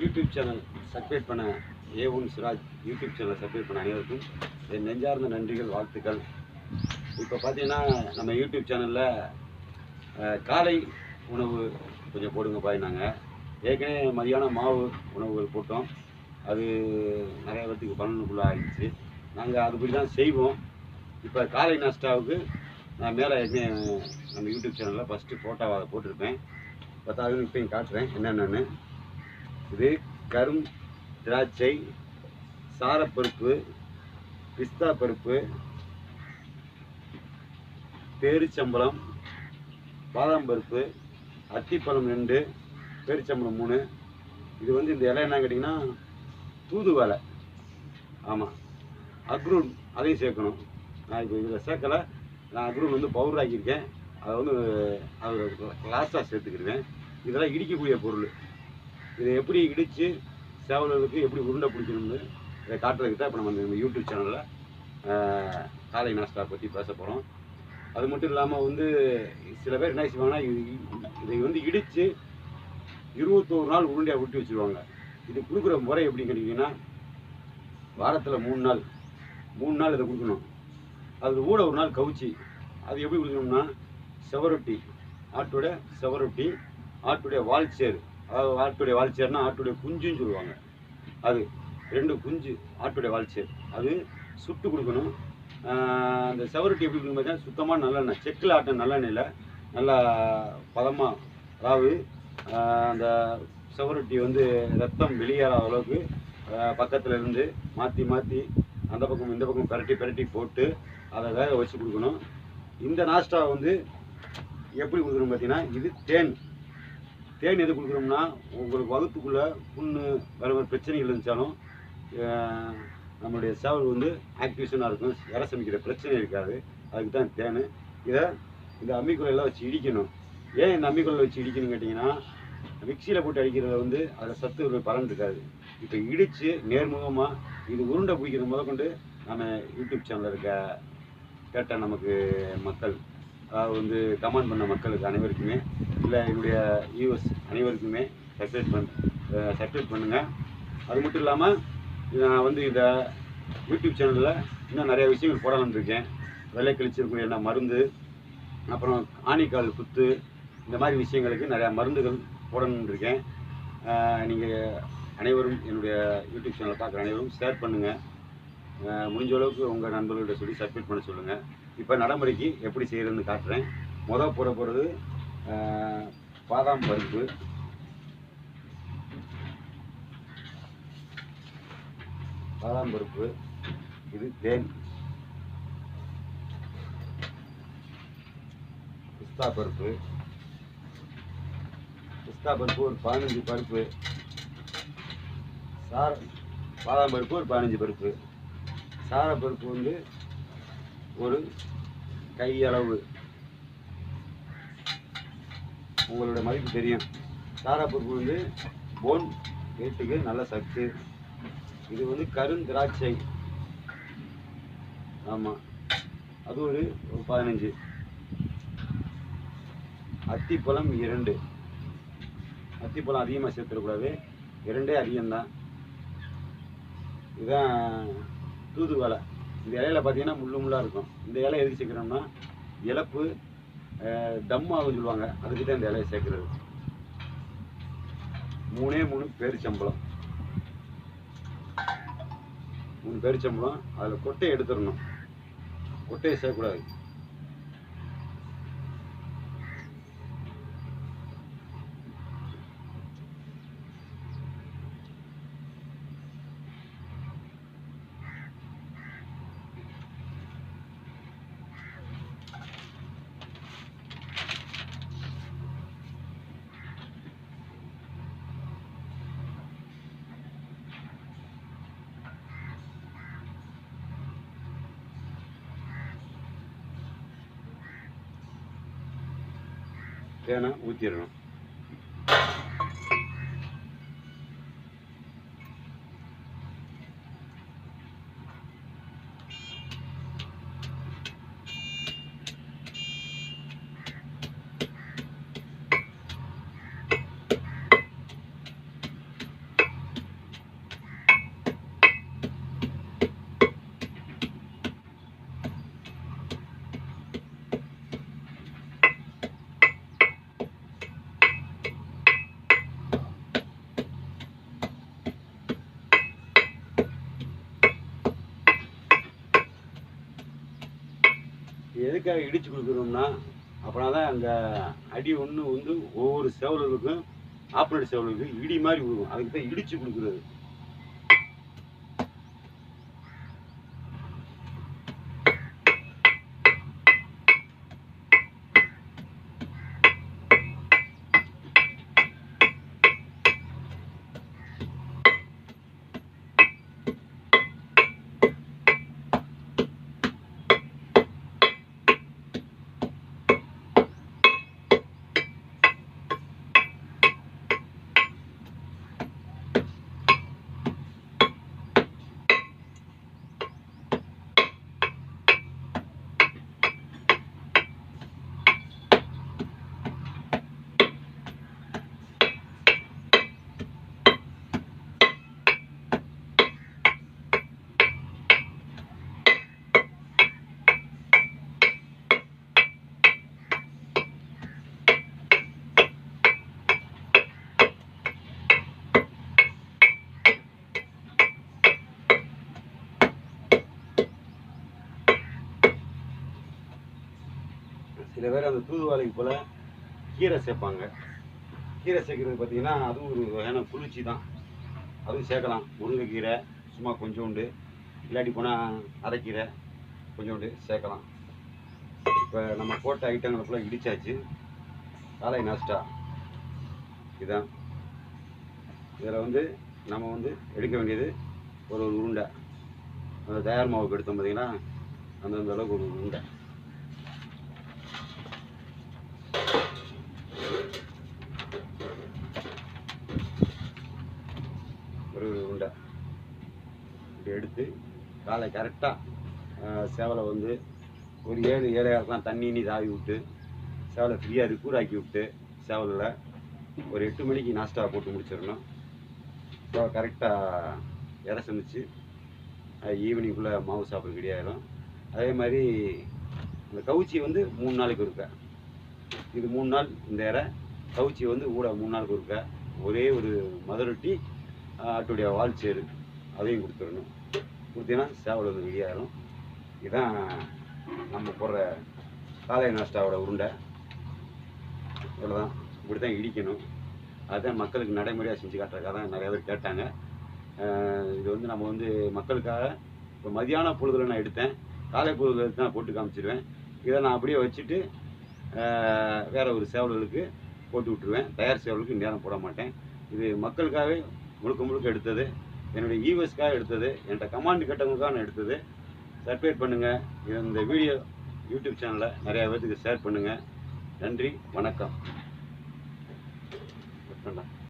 YouTube channel subscribe பண்ண A1 Siraj YouTube channel subscribe பண்ண அனைவருக்கும் என் நெஞ்சார்ந்த நன்றிகள், வாழ்த்துக்கள். இப்போ பார்த்தீங்கன்னா நம்ம யூடியூப் சேனலில் காலை உணவு கொஞ்சம் போடுங்க பாயினாங்க. ஏற்கனவே மதியானம் மாவு உணவுகள் போட்டோம். அது நிறைய பேர்த்துக்கு பலனுக்குள்ளே ஆகிடுச்சு. நாங்கள் அதுபடி தான் செய்வோம். இப்போ காலை நாஸ்டாவுக்கு நான் மேலே ஏற்கனவே நம்ம யூடியூப் சேனலில் ஃபஸ்ட்டு ஃபோட்டோவை அதை போட்டிருப்பேன். பத்தாவது இப்போயும் காட்டுறேன் என்னென்னு. இது கரும் திராட்சை, சாரப்பருப்பு, பிஸ்தா பருப்பு, பேரிச்சம்பழம், பாதாம் பருப்பு, அத்திப்பழம் 2, பேரிச்சம்பழம் 3. இது வந்து இந்த இலை என்ன கேட்டிங்கன்னா தூதுவளை. ஆமாம், அக்ரூன் அதையும் சேர்க்கணும். நான் இப்போ இதில் சேர்க்கலை. நான் அக்ரூன் வந்து பவுடர் ஆக்கியிருக்கேன். அதை வந்து அது லாஸ்ட்டாக சேர்த்துக்கிடுவேன். இதெல்லாம் இடிக்கக்கூடிய பொருள். இதை எப்படி இடித்து சேவலுக்கு எப்படி உருண்டை பிடிக்கணும்னு இதை காட்டுறதுக்கு தான் இப்போ நம்ம யூடியூப் சேனலில் காலை நாஸ்டா பற்றி பேச போகிறோம். அது மட்டும் இல்லாமல் வந்து சில பேர் என்ன செய்வாங்கன்னா இதை வந்து இடித்து 21 நாள் உருண்டையாக விட்டு வச்சுருவாங்க. இது கொடுக்குற முறை எப்படின்னு கேட்டிங்கன்னா, வாரத்தில் 3 நாள் இதை கொடுக்கணும். அது கூட ஒரு நாள் கவுச்சி. அது எப்படி கொடுக்கணும்னா, செவரொட்டி, ஆட்டோட செவரொட்டி, ஆட்டுடைய வால்சேர். அதாவது ஆட்டுடைய வால்சேர்னா ஆட்டுடைய குஞ்சுன்னு சொல்லுவாங்க. அது 2 குஞ்சு ஆட்டுடைய வால்சேர் அது சுட்டு கொடுக்கணும். அந்த செவரொட்டி எப்படி கொடுக்கணும் பார்த்தீங்கன்னா, சுத்தமாக நல்லெண்ணெய், செக்கில் ஆட்டின நல்லெண்ணெயில் நல்லா பதமாக, அதாவது அந்த செவரொட்டி வந்து ரத்தம் வெளியேறாத அளவுக்கு பக்கத்தில் இருந்து மாற்றி மாற்றி அந்த பக்கம் இந்த பக்கம் பெரட்டி போட்டு அதை வேக வச்சு கொடுக்கணும். இந்த நாஸ்டா வந்து எப்படி கொடுக்கணும் பார்த்தீங்கன்னா, இது தேன் எது கொடுக்குறோம்னா, உங்களுக்கு வகுத்துக்குள்ளே புண்ணு வேறு பிரச்சனைகள் இருந்துச்சாலும் நம்மளுடைய சேவல் வந்து ஆக்டிவேஷனாக இருக்கும். இறை சமைக்கிற பிரச்சனை இருக்காது. அதுக்கு தான் தேன். இதை இந்த அம்மிக்குள்ளையெல்லாம் வச்சு இடிக்கணும். ஏன் இந்த அம்மிக்குள்ள வச்சு இடிக்கணும்னு கேட்டிங்கன்னா, மிக்சியில் போட்டு அடிக்கிறத வந்து அதில் சத்து பலன் இருக்காது. இப்போ இடித்து நேர்முகமாக இது உருண்டை பிடிக்கிற முதற்கொண்டு நம்ம யூடியூப் சேனலில் கேட்ட நமக்கு மக்கள், அதாவது வந்து கமெண்ட் பண்ண மக்களுக்கு அனைவருக்குமே, இல்லை என்னுடைய யூஎஸ் அனைவருக்குமே சப்ஸ்கிரைப் பண்ணுங்கள். அது மட்டும் இல்லாமல் நான் வந்து இந்த யூடியூப் சேனலில் இன்னும் நிறைய விஷயங்கள் போடலான்னு இருக்கேன். வெள்ளை கழிச்சிருக்கக்கூடிய என்ன மருந்து, அப்புறம் ஆணிக்கால் குத்து, இந்த மாதிரி விஷயங்களுக்கு நிறையா மருந்துகள் போடணுன்னு இருக்கேன். நீங்கள் அனைவரும் என்னுடைய யூடியூப் சேனலை பார்க்குற அனைவரும் ஷேர் பண்ணுங்கள். முடிஞ்ச அளவுக்கு உங்கள் நண்பர்கள்ட்ட சொல்லி சப்ஸ்கிரைப் பண்ண சொல்லுங்கள். இப்போ நடைமுறைக்கு எப்படி செய்கிறதுன்னு காட்டுறேன். போட போகிறது பாதாம் பருப்பு, இது தேன், பிஸ்தா பருப்பு ஒரு 15 பருப்பு, பாதாம் பருப்பு ஒரு 15 பருப்பு, சாரப்பருப்பு வந்து ஒரு கையளவு. உங்களோட மதிப்பு தெரியும். சாரப்பருப்பு வந்து போன் வெயிட்டுக்கு நல்ல சத்து. இது வந்து கருந்திராட்சை. ஆமாம், அது ஒரு 15. அத்திப்பழம் 2. அத்திப்பழம் அதிகமாக சேர்த்துடக்கூடாது, 2 அதிகம்தான். இதுதான் தூதுவளை. இந்த இலையில பார்த்தீங்கன்னா முள்ளாக இருக்கும். இந்த இலை எதுக்கு சேர்க்குறோம்னா, இழப்பு தம் ஆகுன்னு சொல்லுவாங்க. அதுக்கு தான் இந்த இலையை சேர்க்குறது. 3 பேரிச்சம்பழம், 3 பேரிச்சம்பழம். அதில் கொட்டையை எடுத்துடணும். கொட்டையை சேர்க்கக்கூடாது. தேனை ஊற்றிடணும். எதுக்காக இடித்து கொடுக்குறோம்னா அப்படின்னா தான் அந்த அடி ஒன்று வந்து ஒவ்வொரு செவலுக்கும் ஆப்பரேட் செவலுக்கு இடி மாதிரி விழுகும். அதுக்கு தான் இடித்து கொடுக்குறது. சில பேர் அந்த தூதுவாளைக்கு போல் கீரை சேர்ப்பாங்க. கீரை சேர்க்குறது பார்த்திங்கன்னா அதுவும் ஒரு வகையான குளிர்ச்சி தான். அதுவும் சேர்க்கலாம். முருங்கைக்கீரை சும்மா கொஞ்சோண்டு, இல்லாட்டி போனால் அரைக்கீரை கொஞ்சோண்டு சேர்க்கலாம். இப்போ நம்ம போட்ட ஐட்டங்களை ஃபுல்லாக இடித்தாச்சு. காலை நாஸ்டா இதுதான். இதில் வந்து நம்ம வந்து எடுக்க வேண்டியது ஒரு உருண்டை. அந்த தயார் மாவுக்கு எடுத்தோம் பார்த்திங்கன்னா அந்தந்த அளவுக்கு ஒரு உருண்டை. ஒரு உருண்டை இப்படி எடுத்து காலை கரெக்டாக சேவலை வந்து ஒரு 7-7:30 தண்ணி தாவி விட்டு சேவலை ஃப்ரீயாக ரிக்கூராக்கி விட்டு சேவலில் ஒரு 8 மணிக்கு நாஸ்டா போட்டு முடிச்சிடணும். சேவலை கரெக்டாக இற சமைச்சு ஈவினிங்குள்ளே மாவு சாப்பிட ரெடியாகிடும். அதே மாதிரி இந்த கவுச்சி வந்து 3 நாளைக்கு ஒருக்க. இது 3 நாள் இந்த இற. கவுச்சி வந்து கூட 3 நாளுக்கு ஒருக்க. ஒரே ஒரு மதுரொட்டி ஆட்டுடைய வால் சேரு அதையும் கொடுத்துடணும். கொடுத்தீங்கன்னா சேவல் வந்து ரெடியாகிடும். இதுதான் நம்ம போடுற காலை நாஸ்டாவோட உருண்டை. இவ்வளோதான். இப்படி தான் இடிக்கணும். அதுதான் மக்களுக்கு நடைமுறையாக செஞ்சு காட்டுறதுக்காக தான் நிறையா பேர் கேட்டாங்க. இது வந்து நம்ம வந்து மக்களுக்காக இப்போ மதியான பொழுதில் நான் எடுத்தேன். காலை பொழுதில் எடுத்து நான் போட்டு காமிச்சிடுவேன். இதை நான் அப்படியே வச்சுட்டு வேறு ஒரு சேவல்களுக்கு போட்டு விட்டுருவேன். தயார் சேவலுக்கு நேரம் போட மாட்டேன். இது மக்களுக்காகவே முழுக்க எடுத்தது. என்னுடைய ஈவர்ஸ்க்காக எடுத்தது. என்கிட்ட கமாண்ட் கேட்டவங்களுக்காக நான் எடுத்தது. சப்ஸ்கிரைப் பண்ணுங்கள். இந்த வீடியோ யூடியூப் சேனலில் நிறையா பேருக்கு ஷேர் பண்ணுங்கள். நன்றி, வணக்கம்.